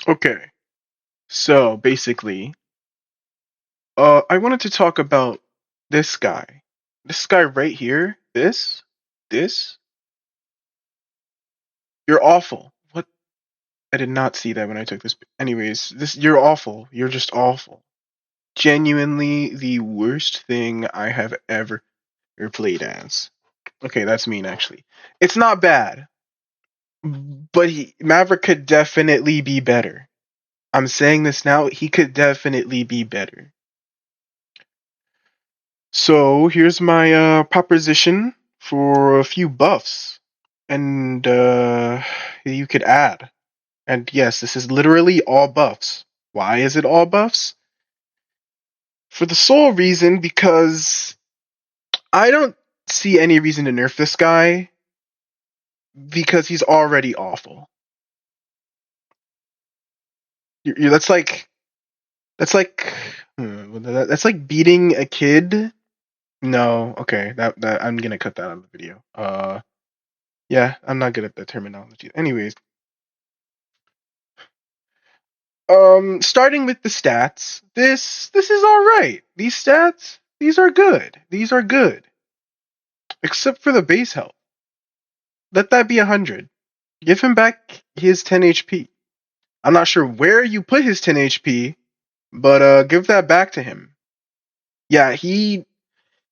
Okay, so basically, I wanted to talk about this guy. This guy right here. This. You're awful. What? I did not see that when I took this. Anyways, you're awful. You're just awful. Genuinely the worst thing I have ever played as. Okay, that's mean actually. It's not bad, but Maverick could definitely be better. I'm saying this now. He could definitely be better. So here's my proposition for a few buffs, and you could add. And yes, this is literally all buffs. Why is it all buffs? For the sole reason because I don't see any reason to nerf this guy because he's already awful. That's like beating a kid. No, okay, that I'm gonna cut that out of the video. Yeah, I'm not good at the terminology. Anyways, starting with the stats, this is all right. These stats, these are good. These are good, except for the base health. Let that be 100. Give him back his 10 HP. I'm not sure where you put his 10 HP, but give that back to him. Yeah, he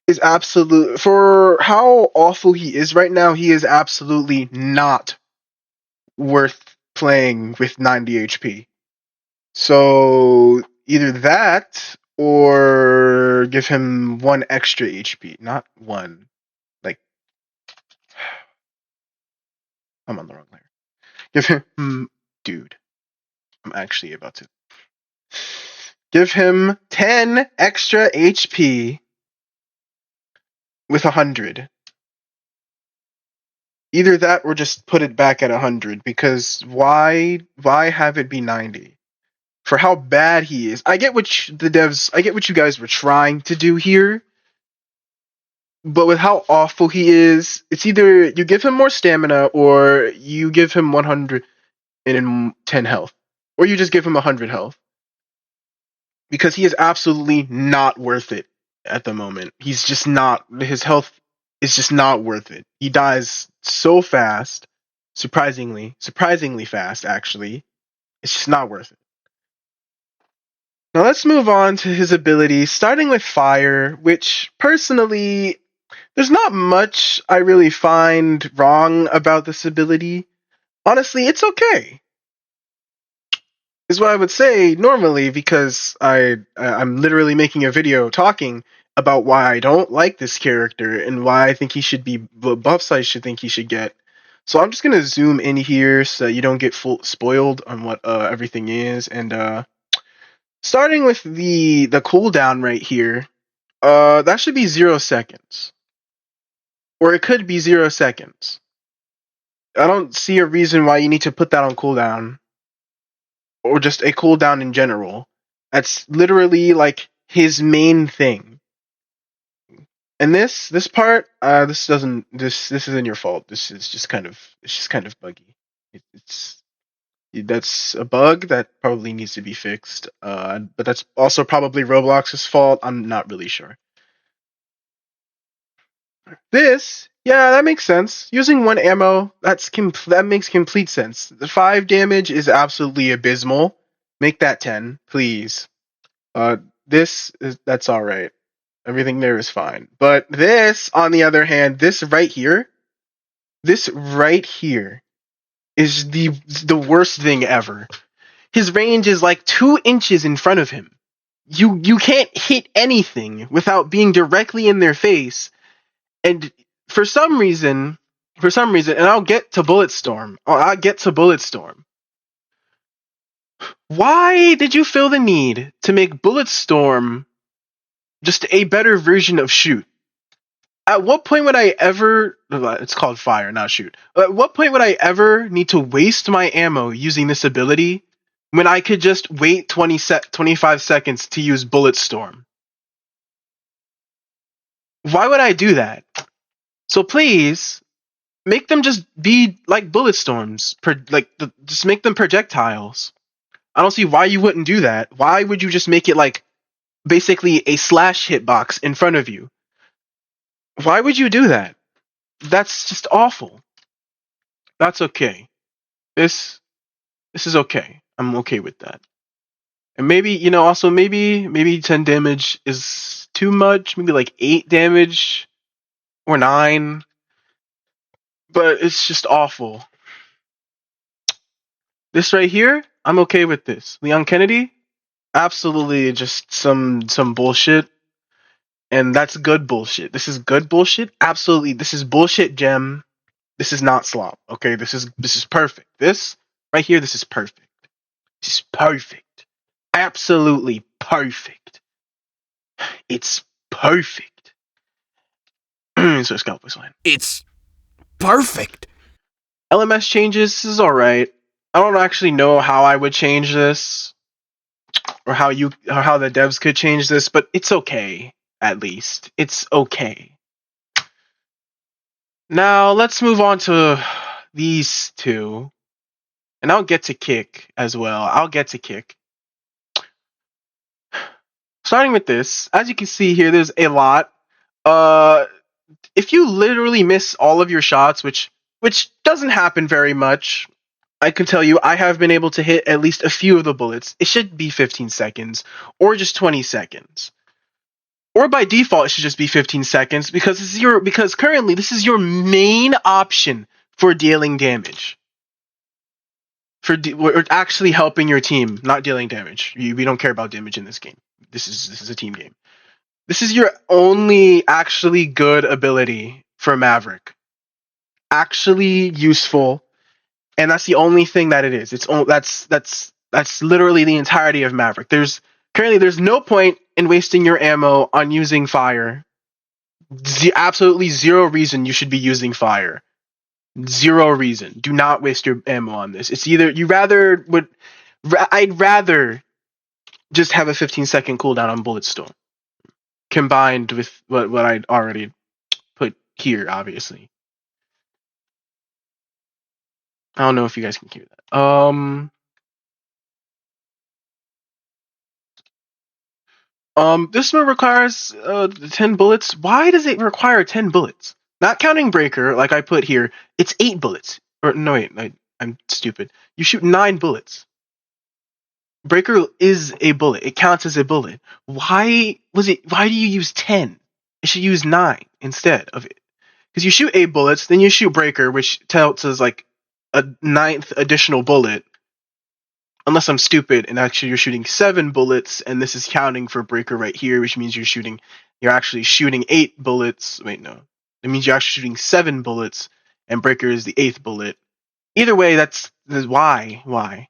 is absolute for how awful he is right now. He is absolutely not worth playing with 90 HP. So either that or give him one extra HP. Not one. Like, I'm on the wrong layer. Give him. Dude, I'm actually about to. Give him 10 extra HP with 100. Either that or just put it back at 100 because why have it be 90? For how bad he is. I get what I get what you guys were trying to do here, but with how awful he is, it's either you give him more stamina or you give him 110 health, or you just give him 100 health because he is absolutely not worth it at the moment. He's just not. His health is just not worth it. He dies so fast, surprisingly fast. Actually, it's just not worth it. Now let's move on to his abilities, starting with fire, which personally, there's not much I really find wrong about this ability. Honestly, it's okay. Is what I would say normally because I'm literally making a video talking about why I don't like this character and why I think he should be what buffs I should think he should get. So I'm just gonna zoom in here so you don't get full spoiled on what everything is, and starting with the cooldown right here, that should be 0 seconds, or it could be 0 seconds. I don't see a reason why you need to put that on cooldown, or just a cooldown in general. That's literally like his main thing. And this part, this isn't your fault. This is just kind of buggy. It's that's a bug that probably needs to be fixed. But that's also probably Roblox's fault. I'm not really sure. Yeah, that makes sense. Using one ammo, that makes complete sense. The 5 damage is absolutely abysmal. Make that 10, please. Uh, that's all right. Everything there is fine. But this, on the other hand, this right here is the worst thing ever. His range is like 2 inches in front of him. You can't hit anything without being directly in their face. And for some reason, and I'll get to Bulletstorm. Why did you feel the need to make Bulletstorm just a better version of Shoot? At what point would I ever? It's called Fire, not Shoot. At what point would I ever need to waste my ammo using this ability when I could just wait 25 seconds to use Bulletstorm? Why would I do that? So please make them just be like bullet storms, just make them projectiles. I don't see why you wouldn't do that. Why would you just make it like basically a slash hitbox in front of you? Why would you do that? That's just awful. That's okay. This this is okay. I'm okay with that. And maybe, also maybe 10 damage is too much, maybe like 8 damage or 9, but it's just awful. This right here, I'm okay with this. Leon Kennedy, absolutely just some bullshit, and that's good bullshit. This is good bullshit. Absolutely, this is bullshit gem. This is not slop. Okay, this is perfect. This right here, this is perfect. This is perfect. Absolutely perfect. It's perfect. So scalp voice line. It's perfect. LMS changes, this is alright. I don't actually know how I would change this, or how the devs could change this, but it's okay. At least it's okay. Now let's move on to these two, and I'll get to kick as well. I'll get to kick. Starting with this, as you can see here, there's a lot. If you literally miss all of your shots, which doesn't happen very much, I can tell you I have been able to hit at least a few of the bullets. It should be 15 seconds or just 20 seconds. Or by default it should just be 15 seconds because currently this is your main option for dealing damage. Or actually helping your team, not dealing damage. We don't care about damage in this game. This is a team game. This is your only actually good ability for Maverick. Actually useful. And that's the only thing that it is. That's literally the entirety of Maverick. There's no point in wasting your ammo on using fire. Absolutely zero reason you should be using fire. Zero reason. Do not waste your ammo on this. It's either I'd rather just have a 15-second cooldown on Bulletstorm, combined with what I'd already put here, obviously. I don't know if you guys can hear that. This one requires 10 bullets. Why does it require 10 bullets? Not counting breaker, like I put here, it's 8 bullets. Or no, wait, I'm stupid. You shoot 9 bullets. Breaker is a bullet. It counts as a bullet. Why do you use 10? It should use 9 instead of it. Because you shoot 8 bullets, then you shoot breaker, which counts as like a 9th additional bullet. Unless I'm stupid and actually you're shooting 7 bullets, and this is counting for breaker right here, which means you're actually shooting 8 bullets. Wait, no. It means you're actually shooting 7 bullets, and breaker is the 8th bullet. Either way, that's why.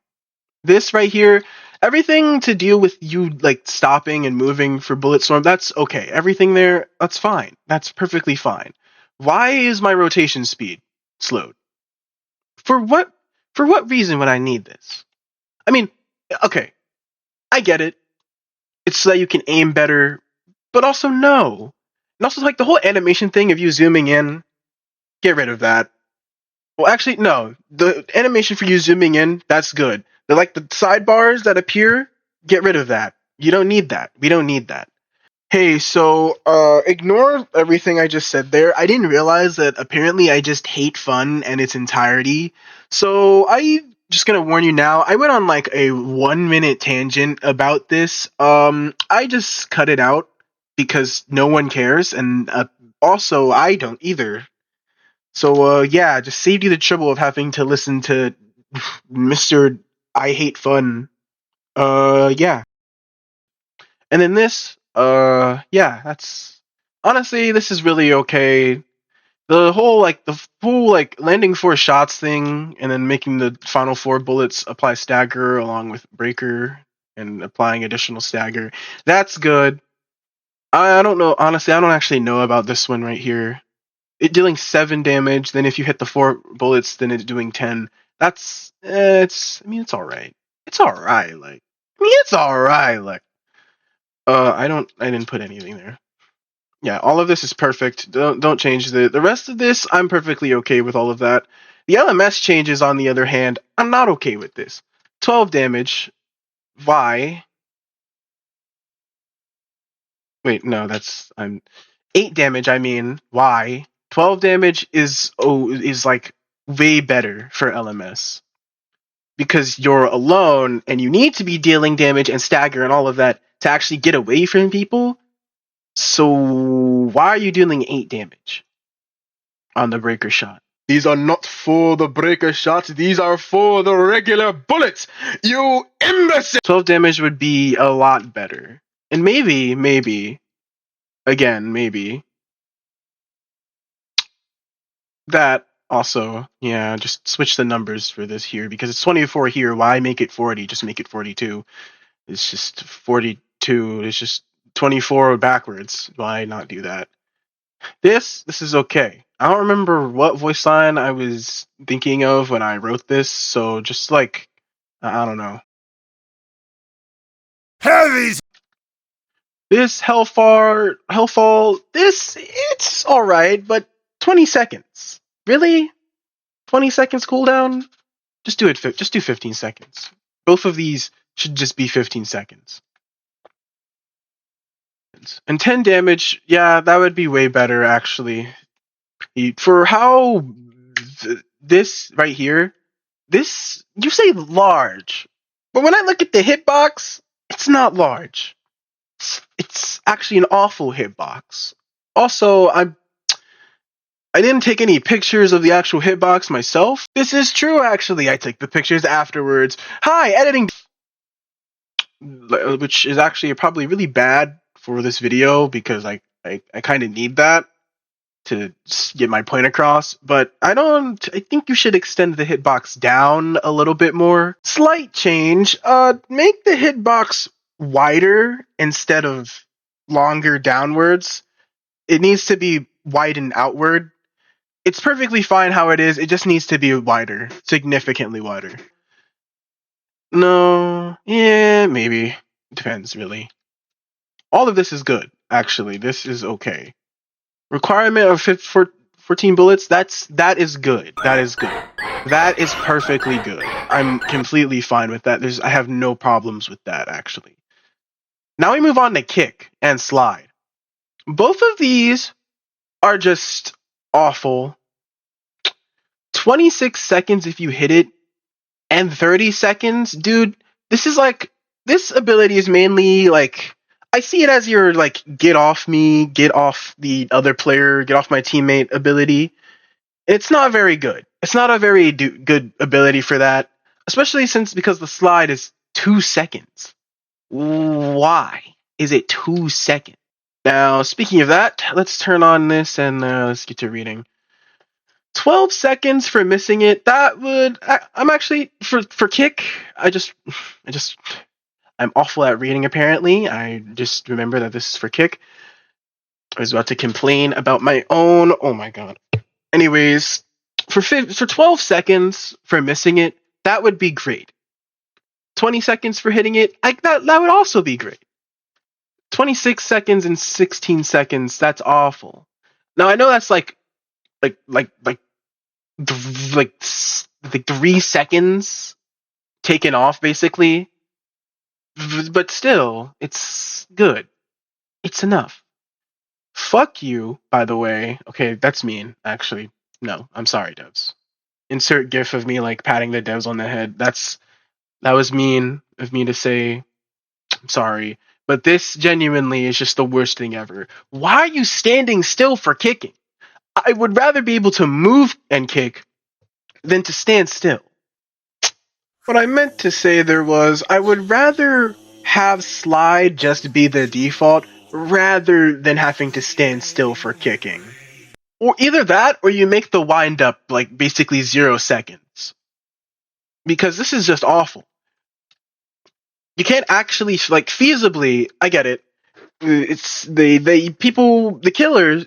This right here, everything to deal with you like stopping and moving for Bulletstorm, that's okay. Everything there, that's fine. That's perfectly fine. Why is my rotation speed slowed? For what reason would I need this? I mean, okay, I get it. It's so that you can aim better, but also no. And also, like, the whole animation thing of you zooming in, get rid of that. Well, actually, no. The animation for you zooming in, that's good. The sidebars that appear, get rid of that. You don't need that. We don't need that. Hey, so, ignore everything I just said there. I didn't realize that apparently I just hate fun in its entirety. So, just gonna warn you now, I went on like a 1-minute tangent about this. I just cut it out because no one cares, and also I don't either. So yeah, just saved you the trouble of having to listen to Mr. I Hate Fun. Yeah. And then this, yeah, that's honestly, this is really okay. The whole landing 4 shots thing, and then making the final 4 bullets apply stagger along with breaker and applying additional stagger. That's good. I don't know, honestly, I don't actually know about this one right here. It dealing 7 damage, then if you hit the 4 bullets, then it's doing 10. That's it's alright. It's alright, it's alright, I didn't put anything there. Yeah, all of this is perfect. Don't change the rest of this. I'm perfectly okay with all of that. The LMS changes, on the other hand, I'm not okay with this. 12 damage. Why? Wait, no, I'm 8 damage, I mean, why? 12 damage is like way better for LMS. Because you're alone and you need to be dealing damage and stagger and all of that to actually get away from people. So why are you dealing 8 damage on the breaker shot? These are not for the breaker shot. These are for the regular bullets. You imbecile! 12 damage would be a lot better. And maybe, again, maybe, that also, yeah, just switch the numbers for this here because it's 24 here. Why make it 40? Just make it 42. It's just 42. It's just 24 backwards. Why not do that? This is okay. I don't remember what voice line I was thinking of when I wrote this, so just like, I don't know. Heavies! This Hellfall, it's alright, but 20 seconds. Really? 20 seconds cooldown? Just do 15 seconds. Both of these should just be 15 seconds. And 10 damage, yeah, that would be way better, actually. For how this right here, this, you say large, but when I look at the hitbox, it's not large. It's actually an awful hitbox. Also, I didn't take any pictures of the actual hitbox myself. This is true, actually. I took the pictures afterwards. Hi, editing, which is actually probably really bad for this video because I kind of need that to get my point across, but I think you should extend the hitbox down a little bit more. Slight change, make the hitbox wider instead of longer downwards. It needs to be widened outward. It's perfectly fine how it is, it just needs to be wider, significantly wider. No, yeah, maybe. Depends, really. All of this is good, actually. This is okay. Requirement of 14 bullets, that is good. That is good. That is perfectly good. I'm completely fine with that. I have no problems with that, actually. Now we move on to kick and slide. Both of these are just awful. 26 seconds if you hit it, and 30 seconds, dude, this ability is mainly like, I see it as your like get off me, get off the other player, get off my teammate ability. It's not very good. It's not a very good ability for that, especially because the slide is 2 seconds. Why is it 2 seconds? Now, speaking of that, let's turn on this and let's get to reading. 12 seconds for missing it. That would, I'm actually for kick. I'm awful at reading, apparently. I just remember that this is for kick. I was about to complain about my own. Oh my god. Anyways, for 12 seconds for missing it, that would be great. 20 seconds for hitting it, that would also be great. 26 seconds and 16 seconds, that's awful. Now I know that's like 3 seconds taken off, basically. But still, it's good. It's enough. Fuck you, by the way. Okay, that's mean, actually. No, I'm sorry, devs. Insert gif of me, like, patting the devs on the head. That was mean of me to say. I'm sorry. But this genuinely is just the worst thing ever. Why are you standing still for kicking? I would rather be able to move and kick than to stand still. What I meant to say there was, I would rather have slide just be the default rather than having to stand still for kicking. Or either that, or you make the wind up like basically 0 seconds. Because this is just awful. You can't actually, like, feasibly, I get it. It's the killers,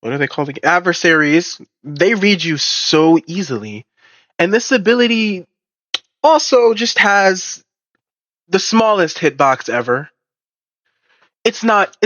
what are they called? The adversaries, they read you so easily. And this ability also just has the smallest hitbox ever. It's not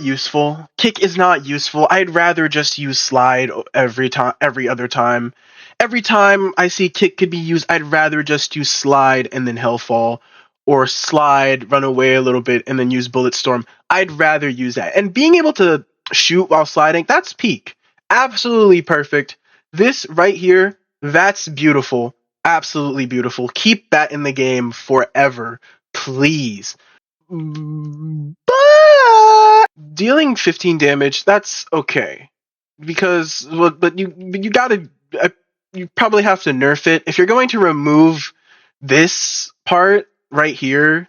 useful. Kick is not useful. I'd rather just use slide every other time. Every time I see kick could be used, I'd rather just use slide and then Hellfall. or slide, run away a little bit, and then use Bulletstorm. I'd rather use that. And being able to shoot while sliding, that's peak. Absolutely perfect. This right here, that's beautiful. Absolutely beautiful. Keep that in the game forever, please. But dealing 15 damage, that's okay. Because, well, but you gotta, you probably have to nerf it. If you're going to remove this part right here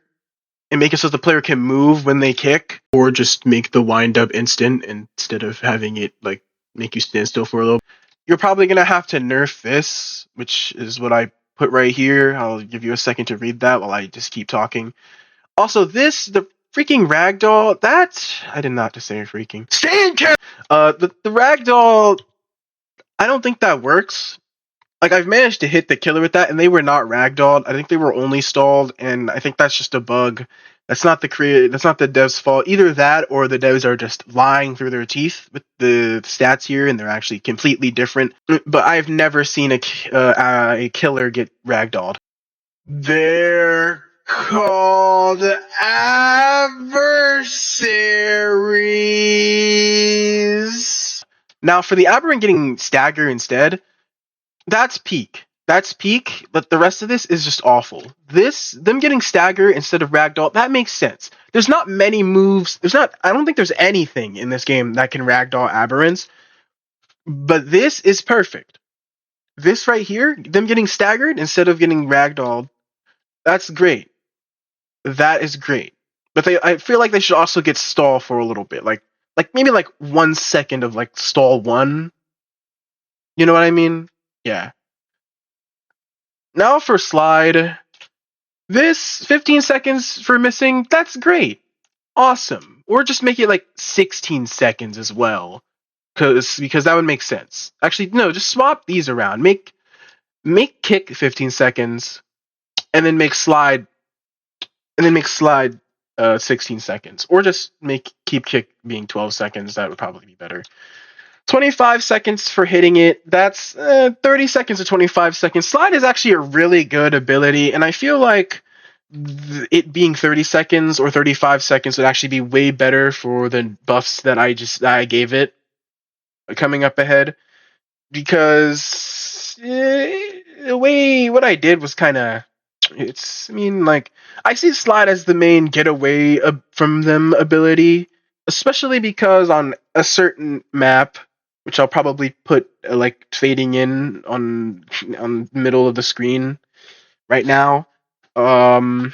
and make it so the player can move when they kick, or just make the wind up instant instead of having it like make you stand still for a little, you're probably gonna have to nerf this, which is what I put right here. I'll give you a second to read that while I just keep talking. Also, the freaking ragdoll, that I did not just say freaking. Stay in character. The ragdoll, I don't think that works. Like, I've managed to hit the killer with that, and they were not ragdolled. I think they were only stalled, and I think that's just a bug. That's not the devs' fault. Either that, or the devs are just lying through their teeth with the stats here, and they're actually completely different. But I've never seen a killer get ragdolled. They're called adversaries. Now, for the aberrant getting stagger instead, that's peak. That's peak, but the rest of this is just awful. Them getting stagger instead of ragdoll, that makes sense. There's not many moves. I don't think there's anything in this game that can ragdoll aberrants, but this is perfect. This right here, them getting staggered instead of getting ragdolled, that's great. That is great. But I feel like they should also get stall for a little bit. Like maybe like 1 second of like stall 1. You know what I mean? Yeah. Now for slide. This 15 seconds for missing, that's great. Awesome. Or just make it like 16 seconds as well. Because that would make sense. Actually, no, just swap these around. Make kick 15 seconds and then make slide 16 seconds. Or just keep kick being 12 seconds. That would probably be better. 25 seconds for hitting it. That's 30 seconds to 25 seconds. Slide is actually a really good ability, and I feel like it being 30 seconds or 35 seconds would actually be way better for the buffs that I gave it coming up ahead. Because the way what I did was kind of, I see slide as the main getaway from them ability, especially because on a certain map, which I'll probably put like fading in on middle of the screen right now. A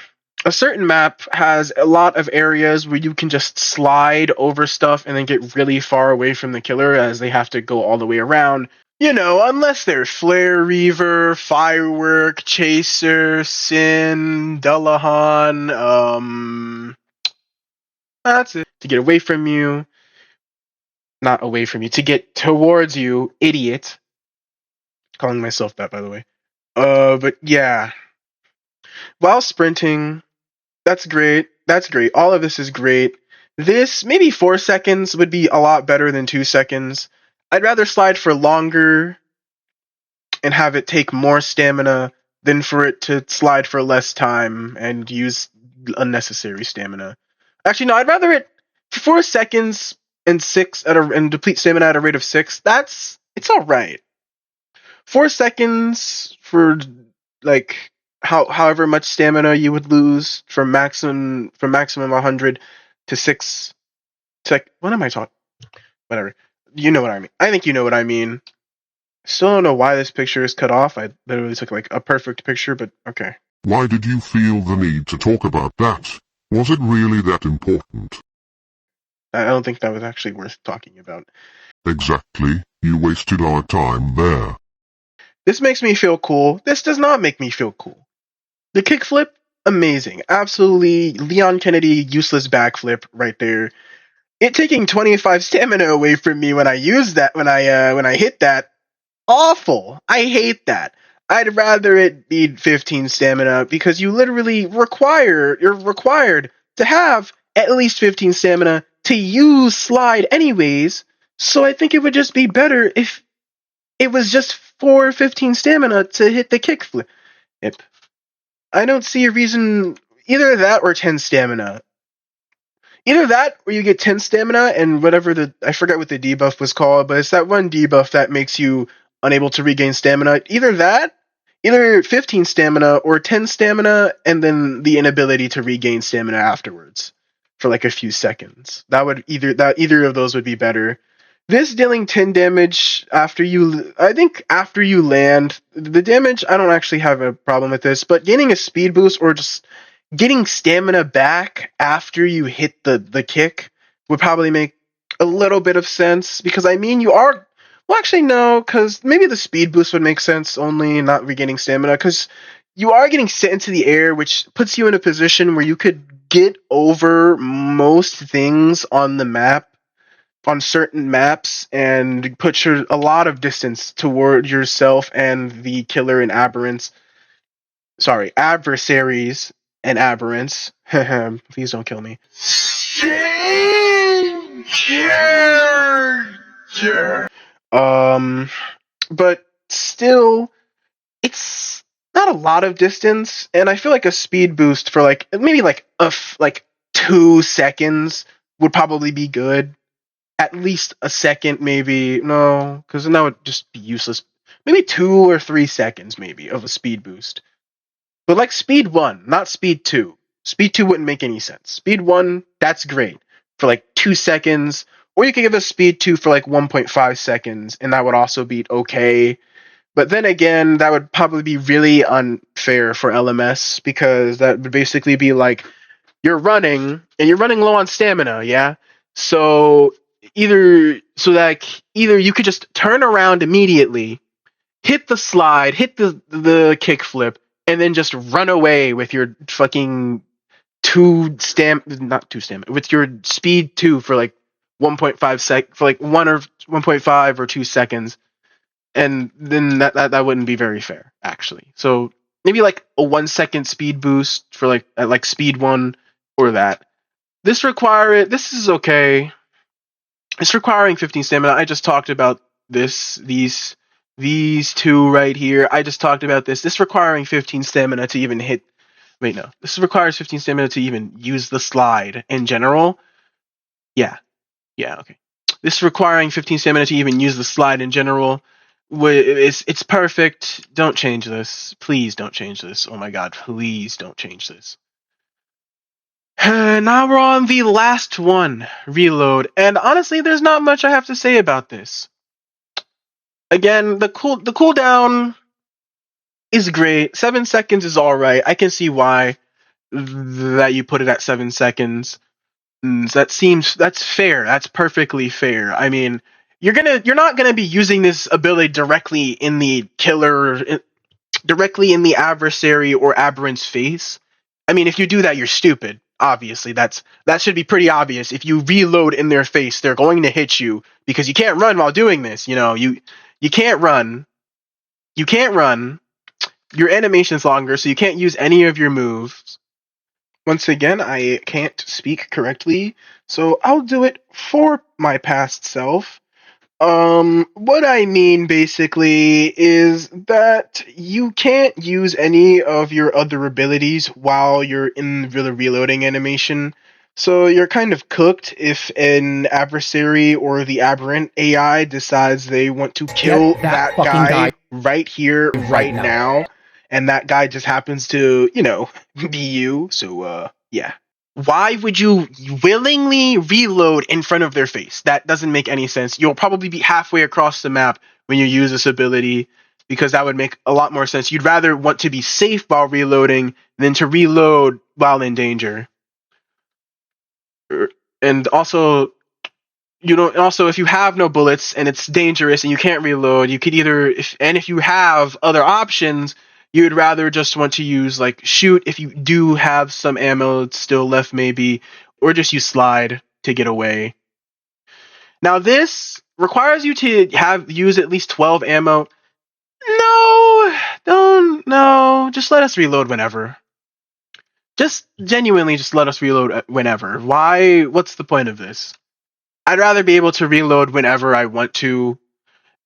certain map has a lot of areas where you can just slide over stuff and then get really far away from the killer, as they have to go all the way around. You know, unless they're Flare Reaver, Firework, Chaser, Sin, Dullahan, that's it. To get away from you. Not away from you. To get towards you, idiot. Calling myself that, by the way. But yeah. While sprinting, that's great. That's great. All of this is great. This, maybe 4 seconds would be a lot better than 2 seconds. I'd rather slide for longer and have it take more stamina than for it to slide for less time and use unnecessary stamina. Actually, no, I'd rather it for 4 seconds and deplete stamina at a rate of 6. It's alright. 4 seconds for like however much stamina you would lose from maximum 100 to 6 what am I talking? Whatever. You know what I mean. I think you know what I mean. Still don't know why this picture is cut off. I literally took like a perfect picture, but okay. Why did you feel the need to talk about that? Was it really that important? I don't think that was actually worth talking about. Exactly. You wasted our time there. This makes me feel cool. This does not make me feel cool. The kickflip, amazing. Absolutely Leon Kennedy useless backflip right there. It taking 25 stamina away from me when I use that, when I hit that, awful. I hate that. I'd rather it be 15 stamina, because you're required to have at least 15 stamina to use slide anyways. So I think it would just be better if it was just 15 stamina to hit the kickflip. I don't see a reason either that or 10 stamina. Either that or you get 10 stamina and whatever I forget what the debuff was called, but it's that one debuff that makes you unable to regain stamina. Either 15 stamina or 10 stamina and then the inability to regain stamina afterwards for like a few seconds. Either of those would be better. This dealing 10 damage after you land, the damage, I don't actually have a problem with this, but gaining a speed boost or just getting stamina back after you hit the kick would probably make a little bit of sense, because I mean actually no, because maybe the speed boost would make sense, only not regaining stamina, because you are getting sent into the air, which puts you in a position where you could get over most things on the map, on certain maps, and put a lot of distance toward yourself and the killer and adversaries and aberrants. Please don't kill me. But still, it's not a lot of distance, and I feel like a speed boost for like maybe like 2 seconds would probably be good. At least a second, maybe. No, because then that would just be useless. Maybe 2 or 3 seconds, maybe, of a speed boost. But like speed 1, not speed 2. Speed 2 wouldn't make any sense. Speed 1, that's great for like 2 seconds. Or you could give us speed 2 for like 1.5 seconds, and that would also be okay. But then again, that would probably be really unfair for LMS, because that would basically be like you're running and you're running low on stamina, yeah? So either you could just turn around immediately, hit the slide, hit the kickflip, and then just run away with your fucking with your speed 2 for like 1.5 for like 1.5 or 2 seconds, and then that wouldn't be very fair, actually. So maybe like a 1 second speed boost for like speed 1, or that. This is okay. It's requiring 15 stamina. I just talked about these two right here. I just talked about this. This requiring 15 stamina to even hit. Wait, no. This requires 15 stamina to even use the slide in general. Yeah, okay. This requiring 15 stamina to even use the slide in general. It's perfect. Don't change this. Please don't change this. Oh my god, please don't change this. Now we're on the last one, reload, and honestly, there's not much I have to say about this. Again, the cooldown is great. 7 seconds is alright. I can see why that you put it at 7 seconds. That's fair. That's perfectly fair. I mean, you're not gonna be using this ability directly in the adversary or aberrant's face. I mean, if you do that, you're stupid. Obviously, that should be pretty obvious. If you reload in their face, they're going to hit you, because you can't run while doing this. You know, you can't run. You can't run. Your animation's longer, so you can't use any of your moves. Once again, I can't speak correctly, so I'll do it for my past self. What I mean basically is that you can't use any of your other abilities while you're in the reloading animation. So you're kind of cooked if an adversary or the aberrant AI decides they want to kill that guy right here, right now, and that guy just happens to, be you. So, yeah. Why would you willingly reload in front of their face? That doesn't make any sense. You'll probably be halfway across the map when you use this ability, because that would make a lot more sense. You'd rather want to be safe while reloading than to reload while in danger. And also, if you have no bullets and it's dangerous and you can't reload, you could if you have other options, you would rather just want to use like shoot if you do have some ammo still left, maybe, or just use slide to get away. Now this requires you to use at least 12 ammo. No, just let us reload whenever. Just genuinely just let us reload whenever. Why? What's the point of this? I'd rather be able to reload whenever I want to.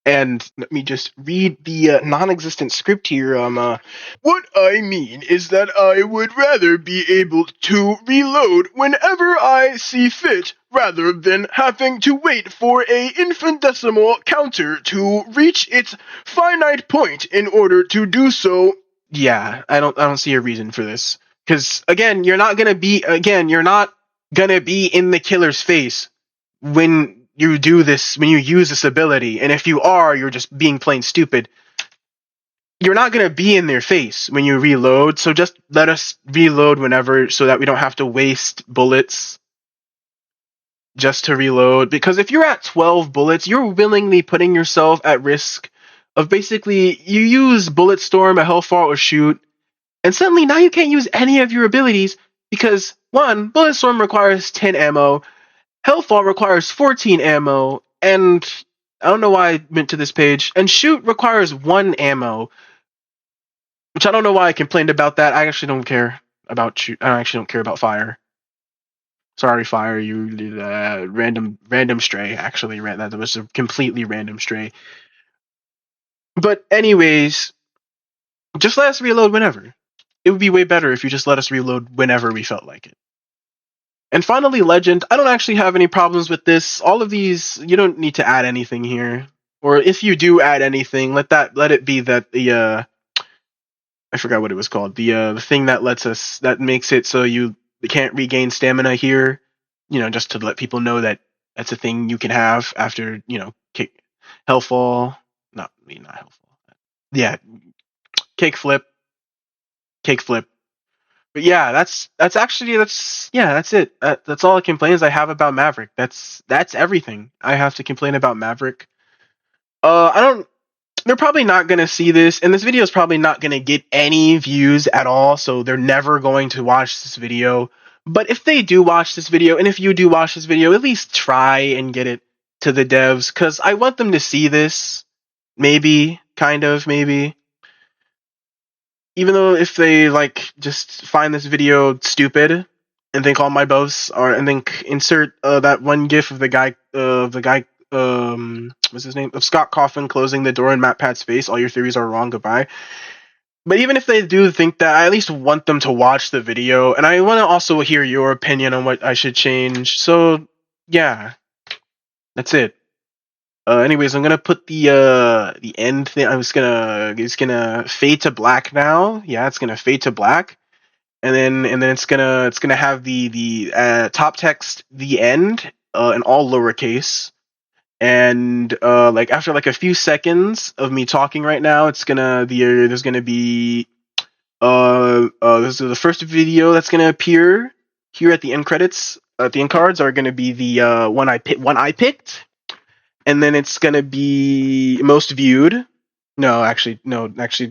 And let me just read the non-existent script here. What I mean is that I would rather be able to reload whenever I see fit, rather than having to wait for a infinitesimal counter to reach its finite point in order to do so. Yeah, I don't see a reason for this. Because again, you're not gonna be in the killer's face when you do this, when you use this ability, and if you are, you're just being plain stupid. You're not going to be in their face when you reload, so just let us reload whenever so that we don't have to waste bullets just to reload. Because if you're at 12 bullets, you're willingly putting yourself at risk of basically, you use Bulletstorm, a Hellfall, or Shoot, and suddenly now you can't use any of your abilities because, one, Bulletstorm requires 10 ammo, Hellfall requires 14 ammo, and I don't know why I went to this page, and Shoot requires 1 ammo, which I don't know why I complained about that. I actually don't care about Shoot. I actually don't care about Fire. Sorry, Fire, you did random stray, actually. That was a completely random stray. But anyways, just let us reload whenever. It would be way better if you just let us reload whenever we felt like it. And finally, Legend. I don't actually have any problems with this. All of these, you don't need to add anything here. Or if you do add anything, let it be that the I forgot what it was called. The thing that makes it so you can't regain stamina here. Just to let people know that that's a thing you can have after Hellfall. Not Hellfall. Yeah, cake flip. But yeah, that's it. That's all the complaints I have about Maverick. That's everything I have to complain about Maverick. I don't. They're probably not gonna see this, and this video is probably not gonna get any views at all. So they're never going to watch this video. But if they do watch this video, and if you do watch this video, at least try and get it to the devs, because I want them to see this. Maybe, maybe. Even though if they just find this video stupid and think all my boasts are, and then insert that one gif of the guy what's his name, of Scott Coffin closing the door in MatPat's face, all your theories are wrong, goodbye. But even if they do think that, I at least want them to watch the video, and I want to also hear your opinion on what I should change. So yeah, that's it. Anyways, I'm gonna put the end thing. It's gonna fade to black now. Yeah, it's gonna fade to black, and then it's gonna have the top text, the end, in all lowercase, and after a few seconds of me talking right now, there's gonna be this is the first video that's gonna appear here at the end credits. The end cards are gonna be the one I picked. And then it's gonna be most viewed. No, actually,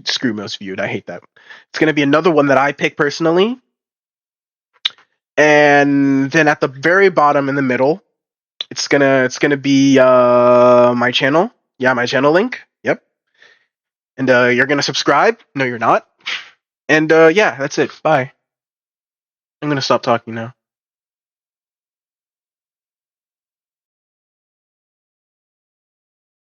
screw most viewed. I hate that. It's gonna be another one that I pick personally. And then at the very bottom in the middle, it's gonna be my channel. Yeah, my channel link. Yep. And you're gonna subscribe. No, you're not. And yeah, that's it. Bye. I'm gonna stop talking now.